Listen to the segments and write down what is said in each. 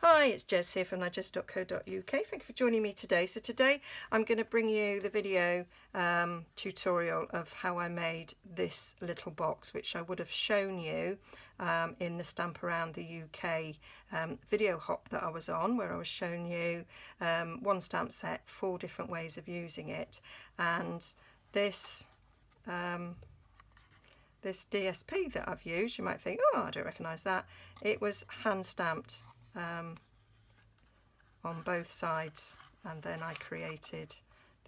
Hi, it's Jez here from Nigezza.co.uk. Thank you for joining me today. So today I'm going to bring you the video tutorial of how I made this little box, which I would have shown you in the Stamp Around the UK video hop that I was on, where I was showing you one stamp set, 4 different ways of using it. And this this DSP that I've used, you might think, oh, I don't recognise that. It was hand stamped on both sides, and then I created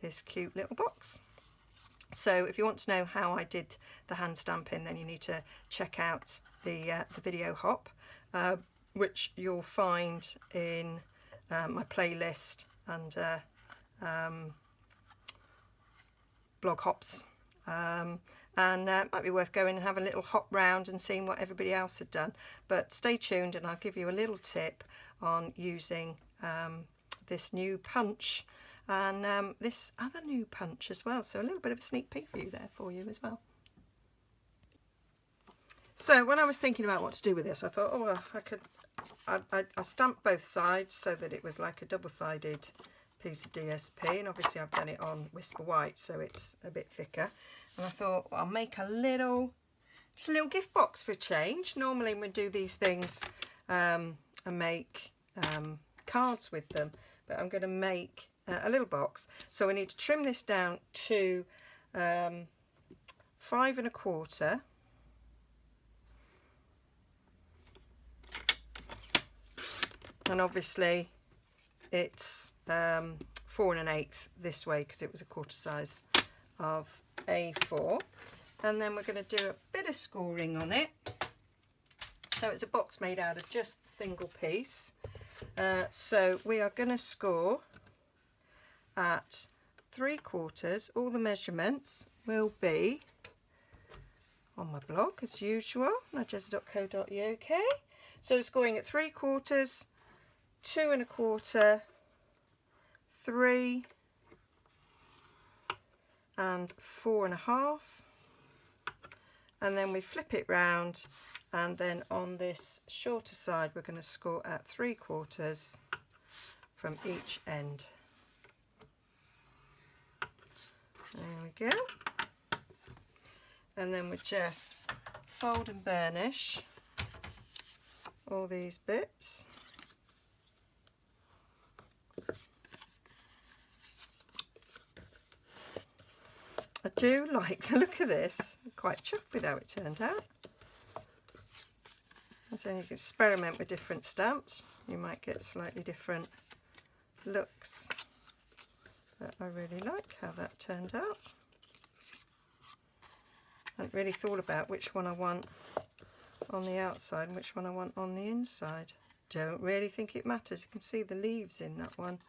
this cute little box. So if you want to know how I did the hand stamping, then you need to check out the video hop, which you'll find in my playlist under blog hops. And it might be worth going and having a little hop round and seeing what everybody else had done. But stay tuned and I'll give you a little tip on using this new punch and this other new punch as well. So a little bit of a sneak peek view there for you as well. So when I was thinking about what to do with this, I thought, oh, I stamped both sides so that it was like a double-sided piece of DSP, and obviously I've done it on Whisper White, so it's a bit thicker. And I thought, well, I'll make a little, just a little gift box for a change. Normally we do these things and make cards with them, but I'm going to make a little box. So we need to trim this down to 5 1/4. And obviously it's 4 1/8 this way because it was a quarter size of A4. And then we're going to do a bit of scoring on it. So it's a box made out of just a single piece. So we are going to score at 3/4. All the measurements will be on my blog as usual, nigezza.co.uk. So scoring at 3/4, 2 1/4, 3 and 4 1/2, and then we flip it round, and then on this shorter side we're going to score at 3/4 from each end. There we go. And then we just fold and burnish all these bits. I do like the look of this. I'm quite chuffed with how it turned out. And so you can experiment with different stamps. You might get slightly different looks. But I really like how that turned out. I haven't really thought about which one I want on the outside and which one I want on the inside. Don't really think it matters. You can see the leaves in that one,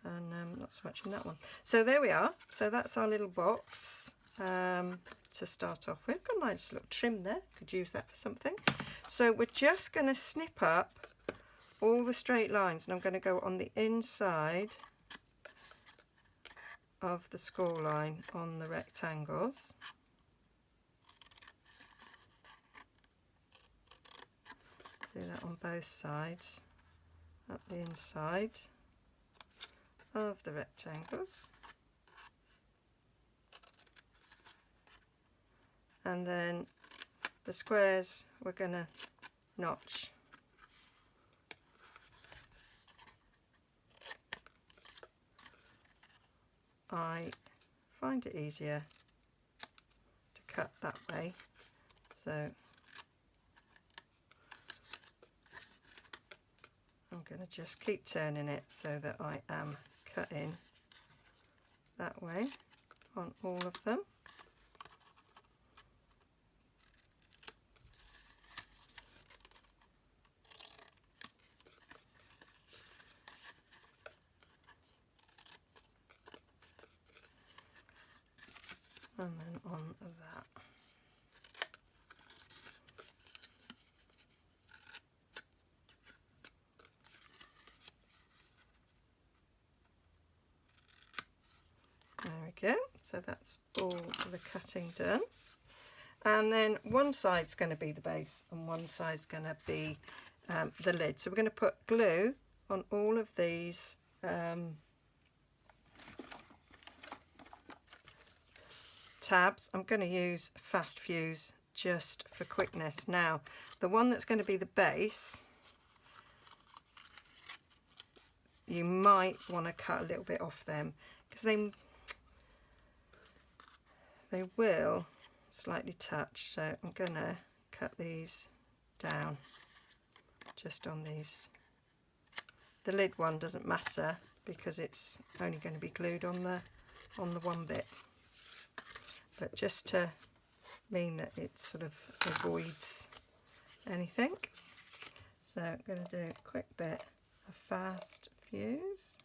and not so much in that one. So there we are. So that's our little box to start off with. Got a nice little trim there. Could use that for something. So we're just going to snip up all the straight lines, and I'm going to go on the inside of the score line on the rectangles. Do that on both sides, up the inside of the rectangles, and then the squares we're going to notch. I find it easier to cut that way, so I'm going to just keep turning it so that I am cutting that way on all of them. And then on that. There we go. So that's all the cutting done. And then one side's going to be the base and one side's going to be the lid. So we're going to put glue on all of these tabs. I'm going to use Fast Fuse just for quickness. Now, the one that's going to be the base, you might want to cut a little bit off them because they will slightly touch. So I'm going to cut these down just on these. The lid one doesn't matter because it's only going to be glued on the one bit, but just to mean that it sort of avoids anything. So I'm going to do a quick bit of Fast Fuse,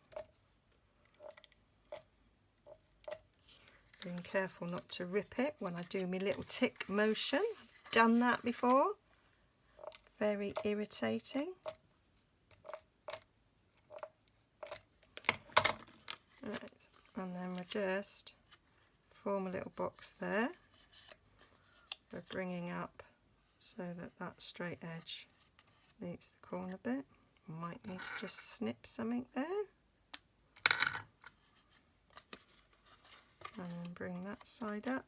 being careful not to rip it when I do my little tick motion. I've done that before, very irritating. Right. And then we'll just form a little box there. We're bringing up so that that straight edge meets the corner bit. Might need to just snip something there. And then bring that side up.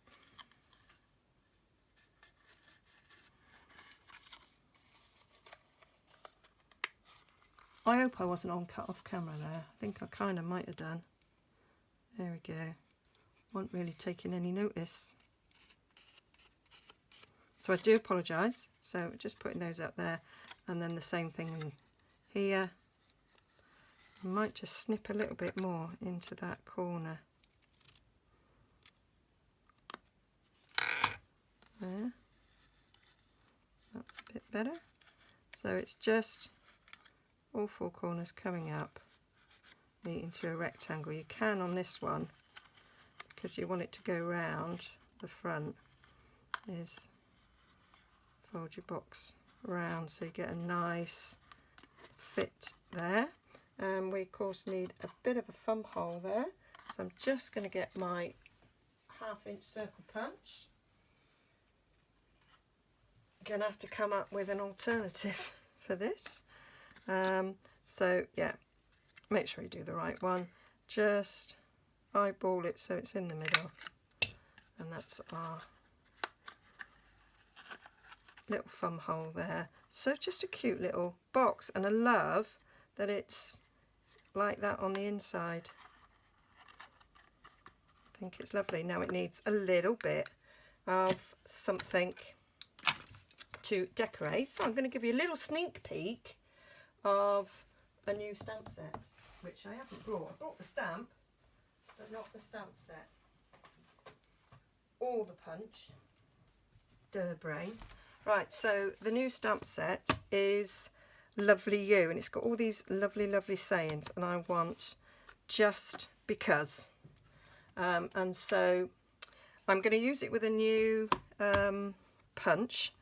I hope I wasn't on cut off camera there. I think I kind of might have done. There we go. Wasn't really taking any notice. So I do apologise. So just putting those up there, and then the same thing in here. I might just snip a little bit more into that corner. There. That's a bit better. So it's just all four corners coming up, meet into a rectangle. You can on this one, because you want it to go round the front, is fold your box round so you get a nice fit there. And we of course need a bit of a thumb hole there, so I'm just going to get my 1/2 inch circle punch. Gonna have to come up with an alternative for this. So yeah, make sure you do the right one. Just eyeball it so it's in the middle, and that's our little thumb hole there. So just a cute little box, and I love that it's like that on the inside. I think it's lovely. Now it needs a little bit of something to decorate, so I'm going to give you a little sneak peek of a new stamp set, which I haven't brought. I brought the stamp, but not the stamp set or the punch. Duh brain. Right, so the new stamp set is Lovely You, and it's got all these lovely sayings, and I want Just Because. And so I'm going to use it with a new punch.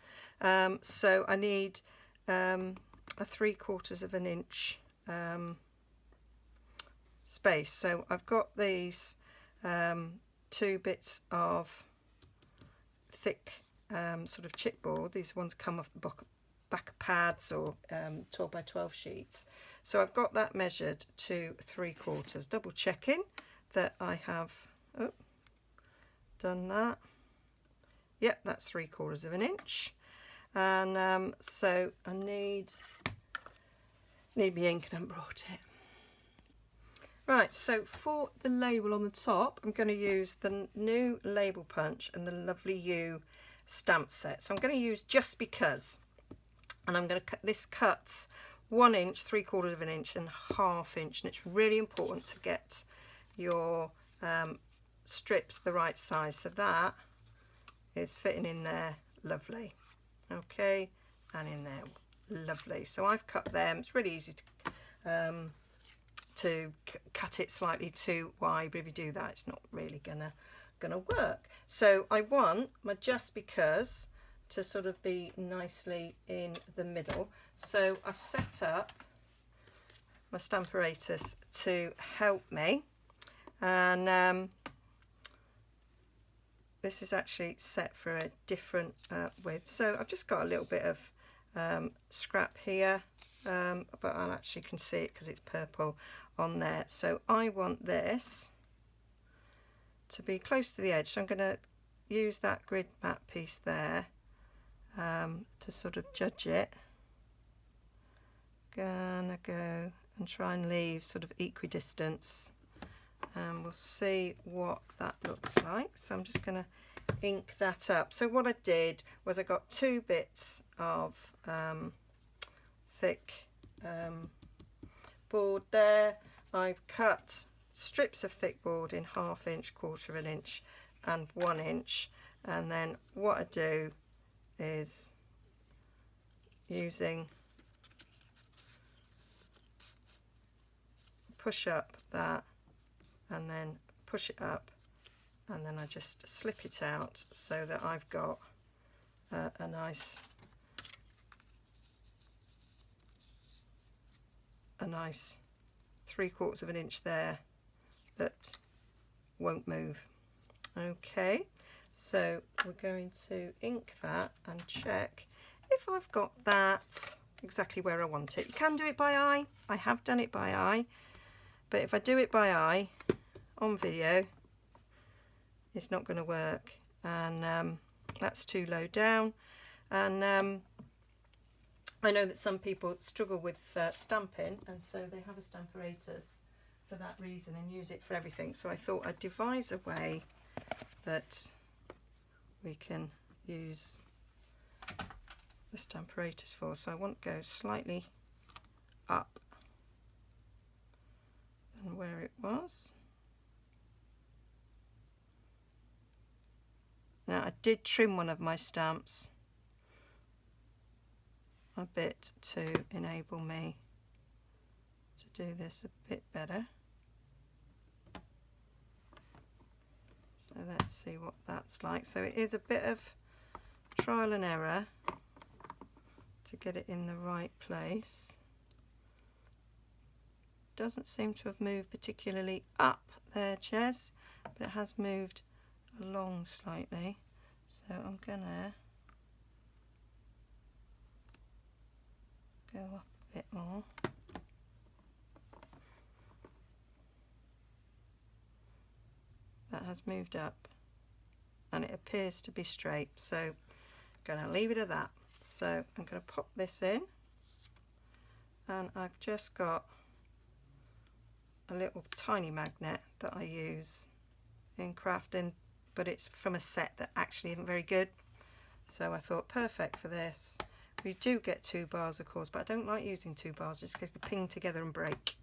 So I need a 3/4 of an inch space. So I've got these 2 bits of thick sort of chipboard. These ones come off the back of pads or 12 by 12 sheets. So I've got that measured to 3/4, double checking that I have done that. Yep, that's 3/4 of an inch. And so I need my ink, and I haven't brought it. Right, so for the label on the top, I'm going to use the new label punch and the Lovely You stamp set. So I'm going to use Just Because, and I'm going to cut this. Cuts 1 inch, 3/4 of an inch, and 1/2 inch, and it's really important to get your strips the right size. So that is fitting in there lovely. Okay, and in there lovely. So I've cut them. It's really easy to cut it slightly too wide, but if you do that, it's not really gonna work. So I want my Just Because to sort of be nicely in the middle. So I've set up my Stamparatus to help me, and this is actually set for a different width. So I've just got a little bit of scrap here, but I actually can see it because it's purple on there. So I want this to be close to the edge, so I'm going to use that grid mat piece there to sort of judge it. Gonna go and try and leave sort of equidistance, and we'll see what that looks like. So I'm just going to ink that up. So what I did was I got 2 bits of thick board there. I've cut strips of thick board in 1/2 inch, 1/4 of an inch and 1 inch, and then what I do is using push up that and then push it up, and then I just slip it out so that I've got a nice 3/4 of an inch there that won't move. Okay, so we're going to ink that and check if I've got that exactly where I want it. You can do it by eye. I have done it by eye, but if I do it by eye on video, it's not going to work, and that's too low down. And I know that some people struggle with stamping, and so they have a stamparatus for that reason and use it for everything. So I thought I'd devise a way that we can use the stamparatus for. So I want to go slightly up than where it was. Now I did trim one of my stamps a bit to enable me to do this a bit better. So let's see what that's like. So it is a bit of trial and error to get it in the right place. Doesn't seem to have moved particularly up there, Jez, but it has moved along slightly. So I'm gonna go up a bit more. That has moved up and it appears to be straight, so I'm going to leave it at that. So I'm going to pop this in, and I've just got a little tiny magnet that I use in crafting, but it's from a set that actually isn't very good, so I thought perfect for this. We do get 2 bars of course, but I don't like using 2 bars just in case they ping together and break.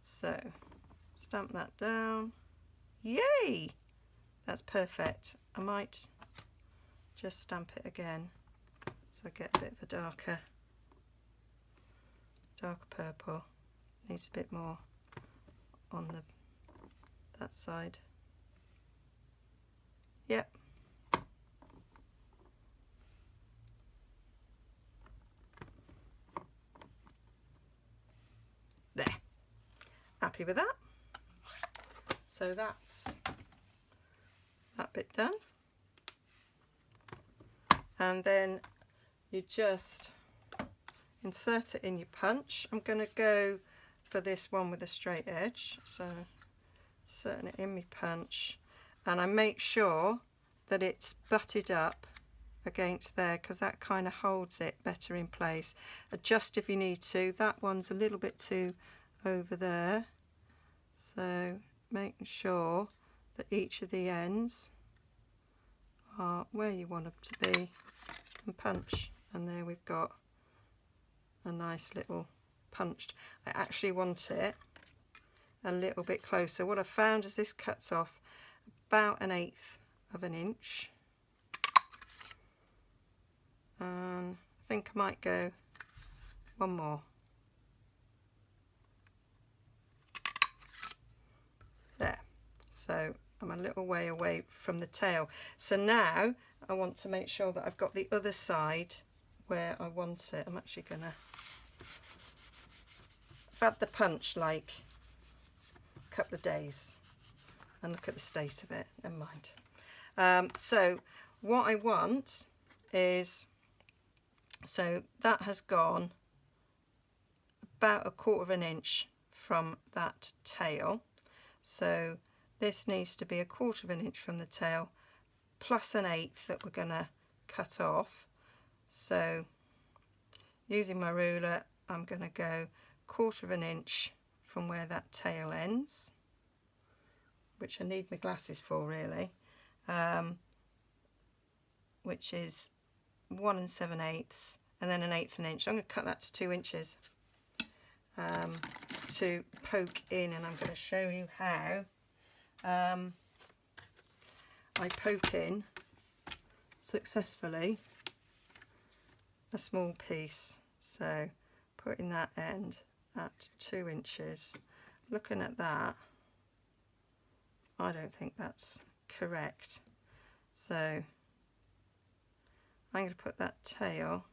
So stamp that down. Yay! That's perfect. I might just stamp it again so I get a bit of a darker purple. Needs a bit more on that side. Yep. There. Happy with that. So that's that bit done. And then you just insert it in your punch. I'm going to go for this one with a straight edge, so inserting it in my punch, and I make sure that it's butted up against there because that kind of holds it better in place. Adjust if you need to. That one's a little bit too over there, so making sure that each of the ends are where you want them to be, and punch, and there we've got a nice little punched. I actually want it a little bit closer. What I found is this cuts off about 1/8 of an inch, and I think I might go one more. There. So I'm a little way away from the tail. So now I want to make sure that I've got the other side where I want it. I'm actually gonna, I've had the punch like a couple of days and look at the state of it. Never mind. So what I want is So that has gone about 1/4 inch from that tail. So this needs to be 1/4 inch from the tail plus 1/8 that we're going to cut off. So using my ruler, I'm going to go 1/4 inch from where that tail ends, which I need my glasses for really, which is 1 7/8, and then 1/8 inch. I'm going to cut that to 2 inches to poke in, and I'm going to show you how I poke in successfully a small piece. So putting that end at 2 inches, looking at that, I don't think that's correct. So I'm going to put that tail,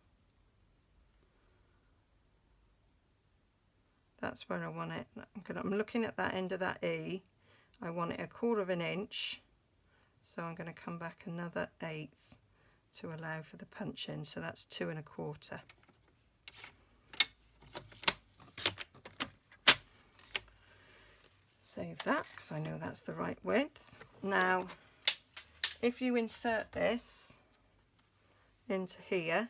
that's where I want it. I'm looking at that end of that E. I want it 1/4 inch, so I'm going to come back another 1/8 to allow for the punch in, so that's 2 1/4. Save that because I know that's the right width. Now if you insert this into here,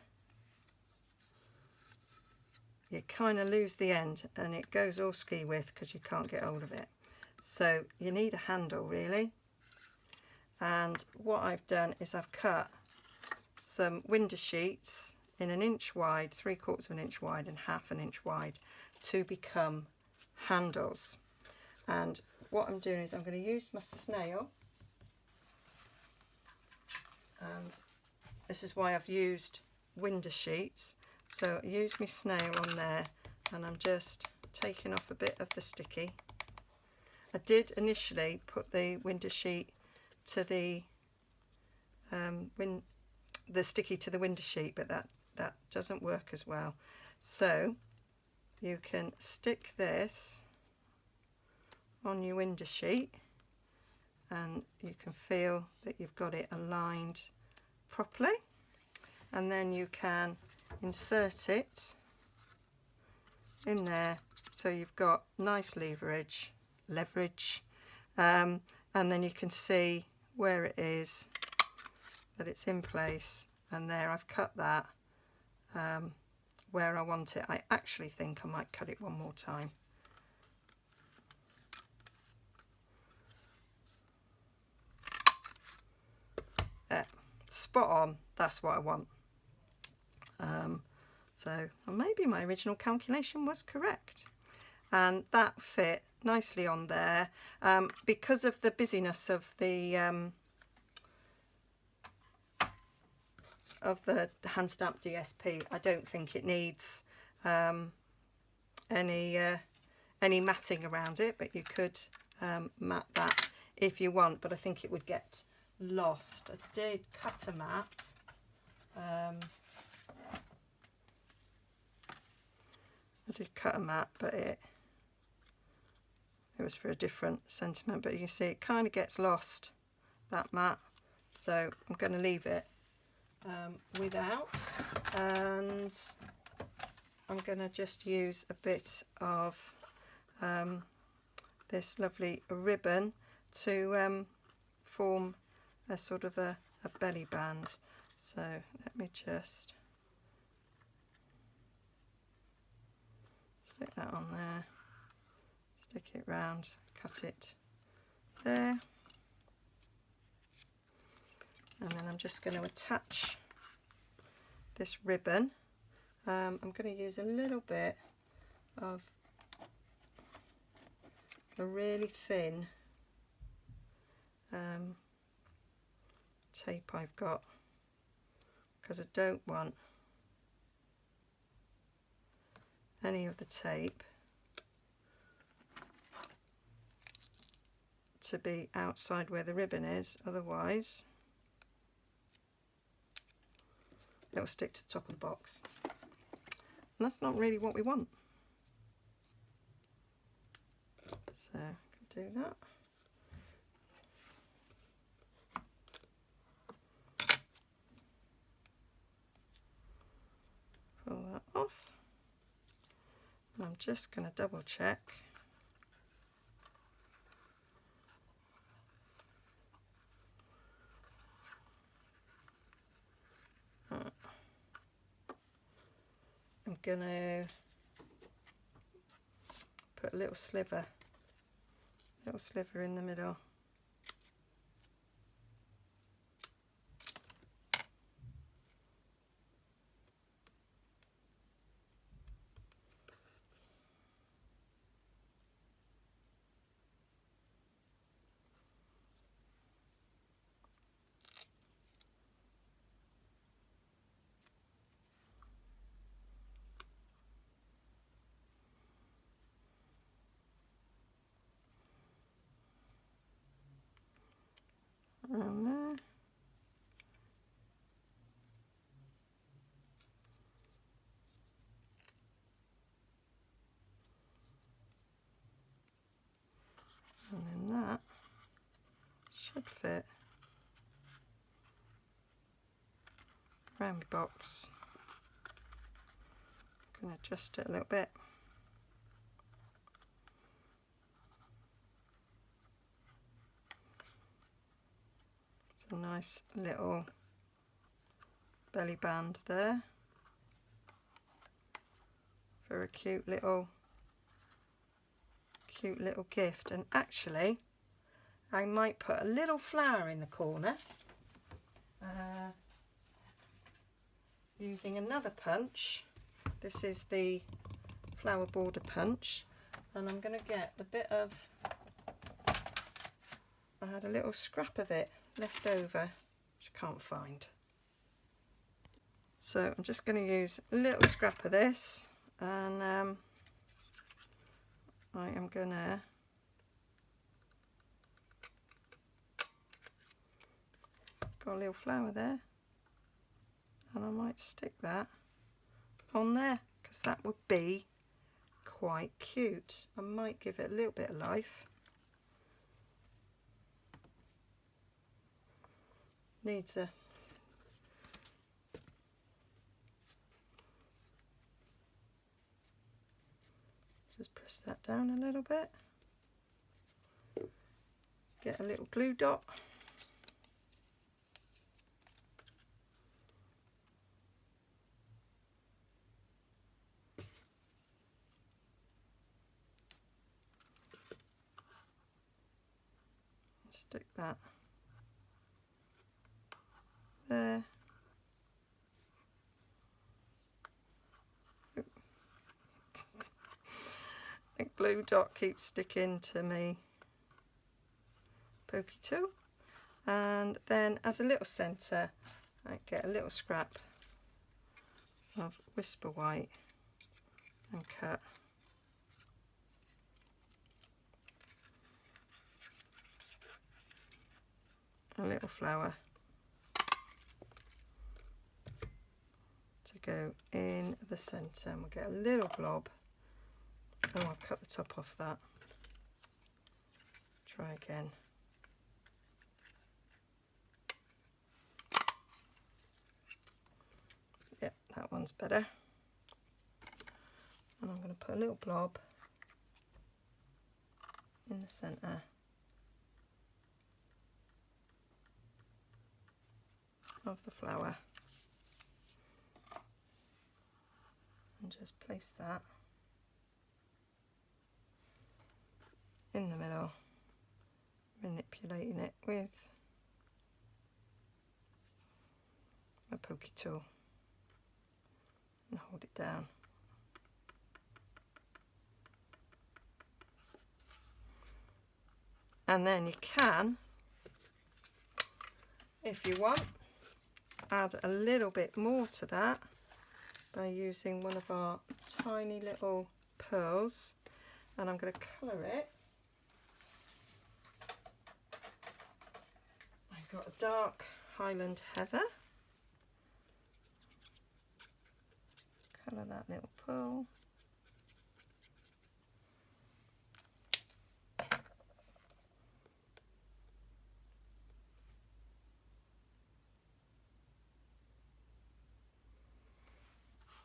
you kind of lose the end and it goes all ski with because you can't get hold of it. So you need a handle really, and what I've done is I've cut some window sheets in 1 inch wide, 3/4 inch wide and 1/2 inch wide to become handles. And what I'm doing is I'm going to use my snail, and this is why I've used window sheets. So I use my snail on there, and I'm just taking off a bit of the sticky. I did initially put the window sheet to the sticky to the window sheet, but that doesn't work as well. So you can stick this on your window sheet and you can feel that you've got it aligned properly, and then you can insert it in there so you've got nice leverage, and then you can see where it is, that it's in place, and there I've cut that where I want it. I actually think I might cut it one more time. There, spot on, that's what I want. So maybe my original calculation was correct, and that fit nicely on there. Because of the busyness of the hand stamp DSP, I don't think it needs any matting around it, but you could mat that if you want, but I think it would get lost. I did cut a mat. But it was for a different sentiment, but you can see it kind of gets lost, that mat, so I'm going to leave it without, and I'm going to just use a bit of this lovely ribbon to form a sort of a belly band. So let me just stick that on there, stick it round, cut it there, and then I'm just going to attach this ribbon. I'm going to use a little bit of a really thin tape I've got, because I don't want any of the tape to be outside where the ribbon is, otherwise it will stick to the top of the box, and that's not really what we want. So do that. I'm just going to double check. I'm going to put a little sliver in the middle. Around there. And then that should fit around my box. I'm going to adjust it a little bit. It's a nice little belly band there for a cute little gift. And actually I might put a little flower in the corner using another punch. This is the flower border punch, and I'm going to get the bit of, I had a little scrap of it left over which I can't find, so I'm just going to use a little scrap of this, and I am going to got a little flower there, and I might stick that on there because that would be quite cute. I might give it a little bit of life. Needs a just press that down a little bit, get a little glue dot, stick that there. The glue dot keeps sticking to me pokey tool, and then as a little centre I get a little scrap of Whisper White and cut a little flower to go in the centre, and we'll get a little blob. Oh, I've cut the top off that. Try again. Yep, that one's better. And I'm going to put a little blob in the centre of the flower, and just place that in the middle, manipulating it with my pokey tool, and hold it down. And then you can, if you want, add a little bit more to that by using one of our tiny little pearls, and I'm going to colour it. I've got a dark Highland Heather. Colour that little pearl.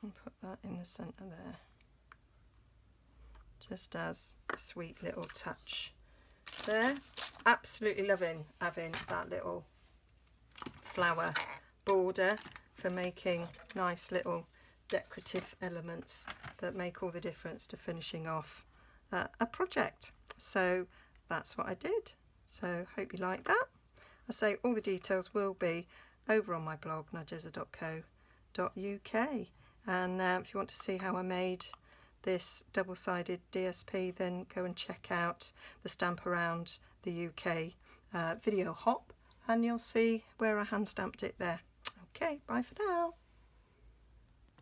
And put that in the centre there. just as a sweet little touch there. Absolutely loving having that little flower border for making nice little decorative elements that make all the difference to finishing off a project. So that's what I did. So hope you like that. I say all the details will be over on my blog nigezza.co.uk, and if you want to see how I made this double-sided DSP, then go and check out the Stamp Around the UK video hop, and you'll see where I hand stamped it there. Okay, bye for now.